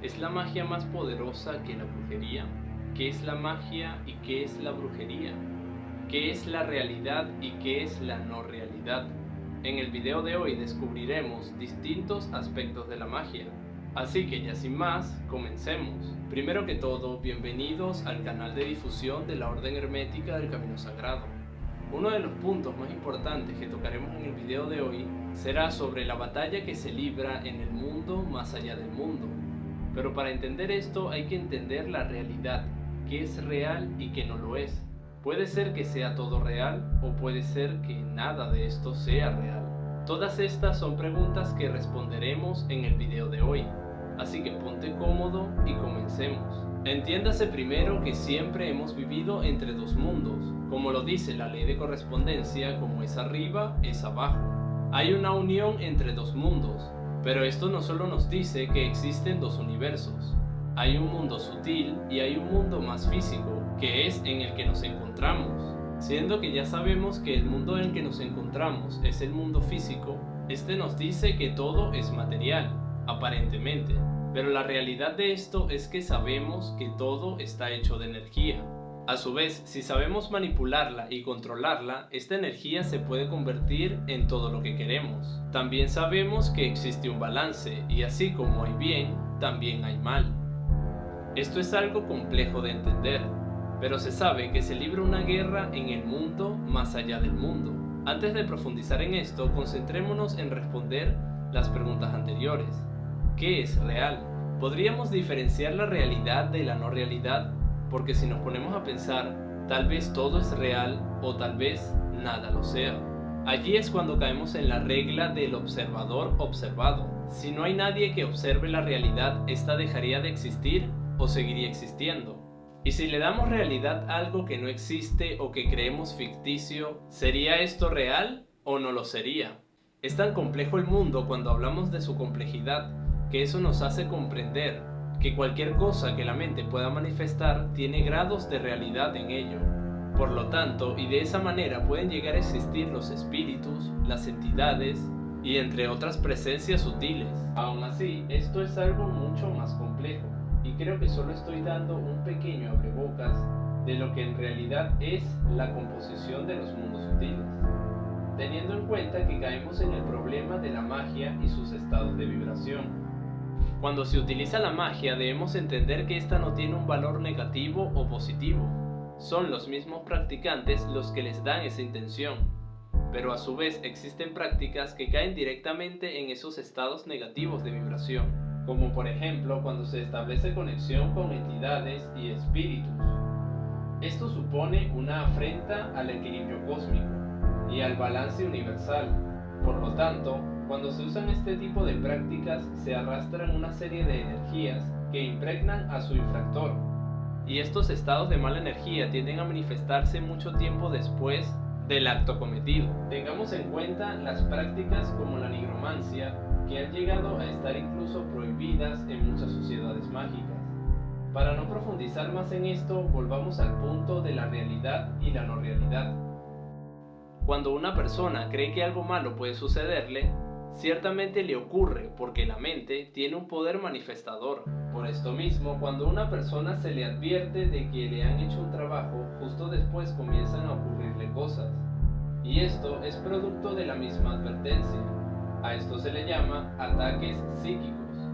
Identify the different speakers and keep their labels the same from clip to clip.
Speaker 1: ¿Es la magia más poderosa que la brujería? ¿Qué es la magia y qué es la brujería? ¿Qué es la realidad y qué es la no realidad? En el video de hoy descubriremos distintos aspectos de la magia. Así que ya sin más, comencemos. Primero que todo, bienvenidos al canal de difusión de la Orden Hermética del Camino Sagrado. Uno de los puntos más importantes que tocaremos en el video de hoy será sobre la batalla que se libra en el mundo más allá del mundo. Pero para entender esto hay que entender la realidad, qué es real y qué no lo es. Puede ser que sea todo real o puede ser que nada de esto sea real. Todas estas son preguntas que responderemos en el video de hoy. Así que ponte cómodo y comencemos. Entiéndase primero que siempre hemos vivido entre dos mundos. Como lo dice la ley de correspondencia, como es arriba, es abajo. Hay una unión entre dos mundos. Pero esto no solo nos dice que existen dos universos. Hay un mundo sutil y hay un mundo más físico, que es en el que nos encontramos. Siendo que ya sabemos que el mundo en el que nos encontramos es el mundo físico, este nos dice que todo es material, aparentemente. Pero la realidad de esto es que sabemos que todo está hecho de energía. A su vez, si sabemos manipularla y controlarla, esta energía se puede convertir en todo lo que queremos. También sabemos que existe un balance, y así como hay bien, también hay mal. Esto es algo complejo de entender, pero se sabe que se libra una guerra en el mundo más allá del mundo. Antes de profundizar en esto, concentrémonos en responder las preguntas anteriores. ¿Qué es real? ¿Podríamos diferenciar la realidad de la no realidad? Porque si nos ponemos a pensar, tal vez todo es real o tal vez nada lo sea. Allí es cuando caemos en la regla del observador observado. Si no hay nadie que observe la realidad, ¿esta dejaría de existir o seguiría existiendo? Y si le damos realidad a algo que no existe o que creemos ficticio, ¿sería esto real o no lo sería? Es tan complejo el mundo cuando hablamos de su complejidad, que eso nos hace comprender que cualquier cosa que la mente pueda manifestar tiene grados de realidad en ello. Por lo tanto, y de esa manera pueden llegar a existir los espíritus, las entidades y entre otras presencias sutiles. Aún así, esto es algo mucho más complejo, y creo que solo estoy dando un pequeño abrebocas de lo que en realidad es la composición de los mundos sutiles, teniendo en cuenta que caemos en el problema de la magia y sus estados de vibración. Cuando se utiliza la magia debemos entender que esta no tiene un valor negativo o positivo. Son los mismos practicantes los que les dan esa intención. Pero a su vez existen prácticas que caen directamente en esos estados negativos de vibración. Como por ejemplo cuando se establece conexión con entidades y espíritus. Esto supone una afrenta al equilibrio cósmico y al balance universal. Por lo tanto, cuando se usan este tipo de prácticas, se arrastran una serie de energías que impregnan a su infractor. Y estos estados de mala energía tienden a manifestarse mucho tiempo después del acto cometido. Tengamos en cuenta las prácticas como la nigromancia, que han llegado a estar incluso prohibidas en muchas sociedades mágicas. Para no profundizar más en esto, volvamos al punto de la realidad y la no realidad. Cuando una persona cree que algo malo puede sucederle, ciertamente le ocurre porque la mente tiene un poder manifestador. Por esto mismo, cuando a una persona se le advierte de que le han hecho un trabajo, justo después comienzan a ocurrirle cosas. Y esto es producto de la misma advertencia. A esto se le llama ataques psíquicos.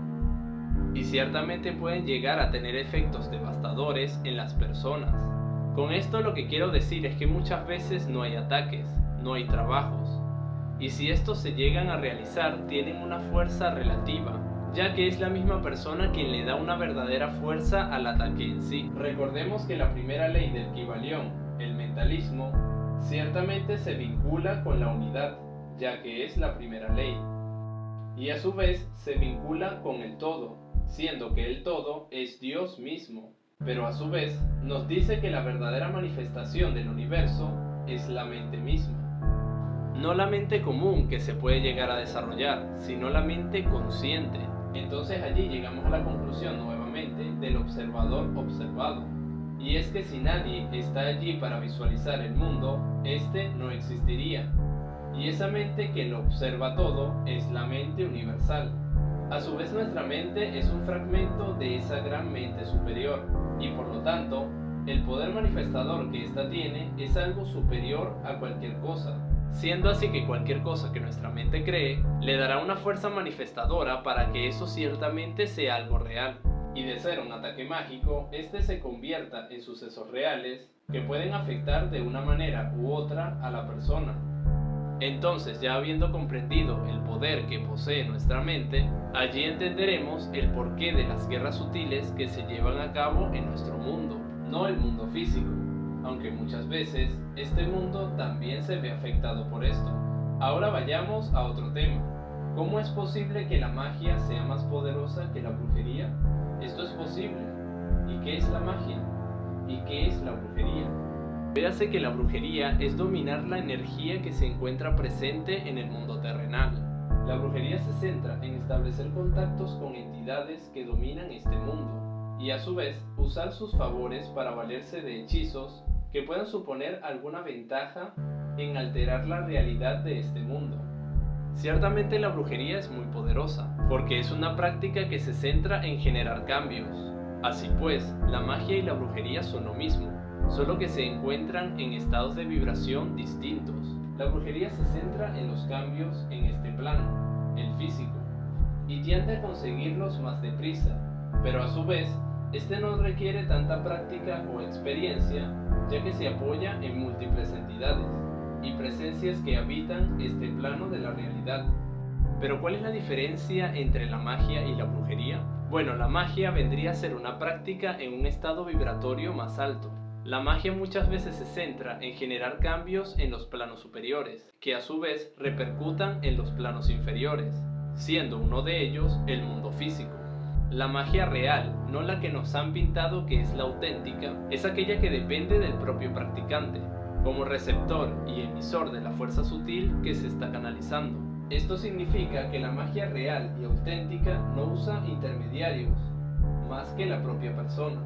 Speaker 1: Y ciertamente pueden llegar a tener efectos devastadores en las personas. Con esto lo que quiero decir es que muchas veces no hay ataques, no hay trabajos. Y si estos se llegan a realizar, tienen una fuerza relativa, ya que es la misma persona quien le da una verdadera fuerza al ataque en sí. Recordemos que la primera ley del Kybalión, el mentalismo, ciertamente se vincula con la unidad, ya que es la primera ley. Y a su vez se vincula con el todo, siendo que el todo es Dios mismo. Pero a su vez nos dice que la verdadera manifestación del universo es la mente misma. No la mente común que se puede llegar a desarrollar, sino la mente consciente. Entonces allí llegamos a la conclusión nuevamente del observador observado. Y es que si nadie está allí para visualizar el mundo, este no existiría. Y esa mente que lo observa todo es la mente universal. A su vez, nuestra mente es un fragmento de esa gran mente superior, y por lo tanto, el poder manifestador que ésta tiene es algo superior a cualquier cosa, siendo así que cualquier cosa que nuestra mente cree le dará una fuerza manifestadora para que eso ciertamente sea algo real, y de ser un ataque mágico, este se convierta en sucesos reales que pueden afectar de una manera u otra a la persona. Entonces, ya habiendo comprendido el poder que posee nuestra mente, allí entenderemos el porqué de las guerras sutiles que se llevan a cabo en nuestro mundo, no el mundo físico, aunque muchas veces este mundo también se ve afectado por esto. Ahora vayamos a otro tema. ¿Cómo es posible que la magia sea más poderosa que la brujería? Esto es posible. ¿Y qué es la magia? ¿Y qué es la brujería? Véase que la brujería es dominar la energía que se encuentra presente en el mundo terrenal. La brujería se centra en establecer contactos con entidades que dominan este mundo y a su vez usar sus favores para valerse de hechizos que puedan suponer alguna ventaja en alterar la realidad de este mundo. Ciertamente la brujería es muy poderosa, porque es una práctica que se centra en generar cambios. Así pues, la magia y la brujería son lo mismo, solo que se encuentran en estados de vibración distintos. La brujería se centra en los cambios en este plano, el físico, y tiende a conseguirlos más deprisa, pero a su vez, este no requiere tanta práctica o experiencia, ya que se apoya en múltiples entidades y presencias que habitan este plano de la realidad. Pero ¿cuál es la diferencia entre la magia y la brujería? Bueno, la magia vendría a ser una práctica en un estado vibratorio más alto. La magia muchas veces se centra en generar cambios en los planos superiores, que a su vez repercutan en los planos inferiores, siendo uno de ellos el mundo físico. La magia real, no la que nos han pintado que es la auténtica, es aquella que depende del propio practicante, como receptor y emisor de la fuerza sutil que se está canalizando. Esto significa que la magia real y auténtica no usa intermediarios, más que la propia persona.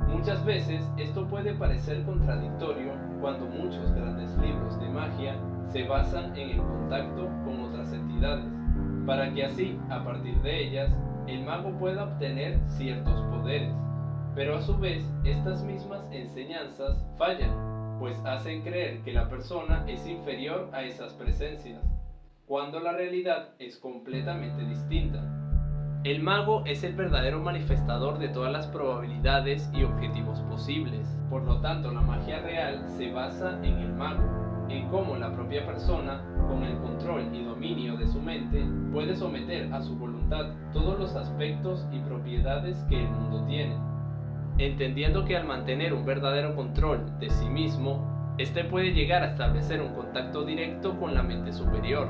Speaker 1: Muchas veces esto puede parecer contradictorio cuando muchos grandes libros de magia se basan en el contacto con otras entidades, para que así, a partir de ellas, el mago pueda obtener ciertos poderes. Pero a su vez, estas mismas enseñanzas fallan, pues hacen creer que la persona es inferior a esas presencias, cuando la realidad es completamente distinta. El mago es el verdadero manifestador de todas las probabilidades y objetivos posibles. Por lo tanto, la magia real se basa en el mago, en cómo la propia persona, con el control y dominio de su mente, puede someter a su voluntad todos los aspectos y propiedades que el mundo tiene, entendiendo que al mantener un verdadero control de sí mismo, éste puede llegar a establecer un contacto directo con la mente superior,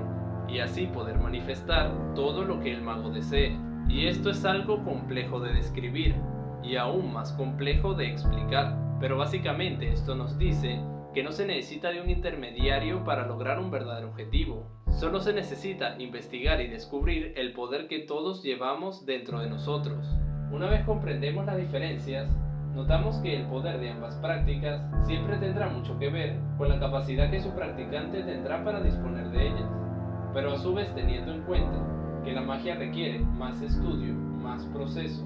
Speaker 1: y así poder manifestar todo lo que el mago desee. Y esto es algo complejo de describir, y aún más complejo de explicar, pero básicamente esto nos dice que no se necesita de un intermediario para lograr un verdadero objetivo. Solo se necesita investigar y descubrir el poder que todos llevamos dentro de nosotros. Una vez comprendemos las diferencias, notamos que el poder de ambas prácticas siempre tendrá mucho que ver con la capacidad que su practicante tendrá para disponer de ellas, pero a su vez teniendo en cuenta que la magia requiere más estudio, más proceso,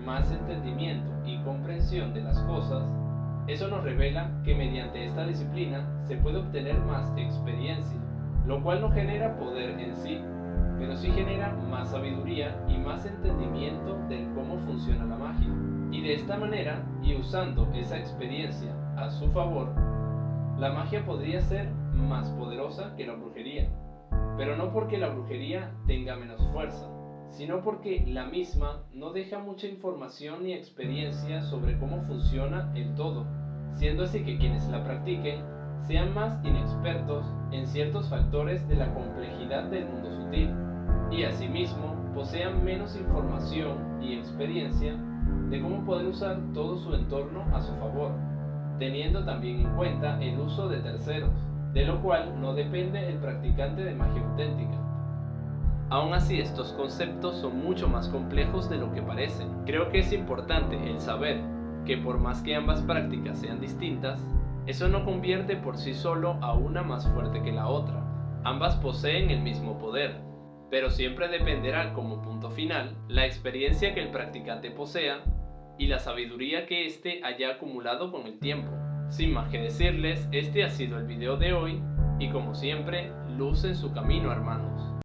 Speaker 1: más entendimiento y comprensión de las cosas, eso nos revela que mediante esta disciplina se puede obtener más experiencia, lo cual no genera poder en sí, pero sí genera más sabiduría y más entendimiento de cómo funciona la magia. Y de esta manera, y usando esa experiencia a su favor, la magia podría ser más poderosa que la brujería, pero no porque la brujería tenga menos fuerza, sino porque la misma no deja mucha información ni experiencia sobre cómo funciona el todo, siendo así que quienes la practiquen sean más inexpertos en ciertos factores de la complejidad del mundo sutil, y asimismo posean menos información y experiencia de cómo poder usar todo su entorno a su favor, teniendo también en cuenta el uso de terceros, de lo cual no depende el practicante de magia auténtica. Aún así, estos conceptos son mucho más complejos de lo que parecen. Creo que es importante el saber que por más que ambas prácticas sean distintas, eso no convierte por sí solo a una más fuerte que la otra. Ambas poseen el mismo poder, pero siempre dependerá como punto final la experiencia que el practicante posea y la sabiduría que éste haya acumulado con el tiempo. Sin más que decirles, este ha sido el video de hoy y como siempre, luz en su camino, hermanos.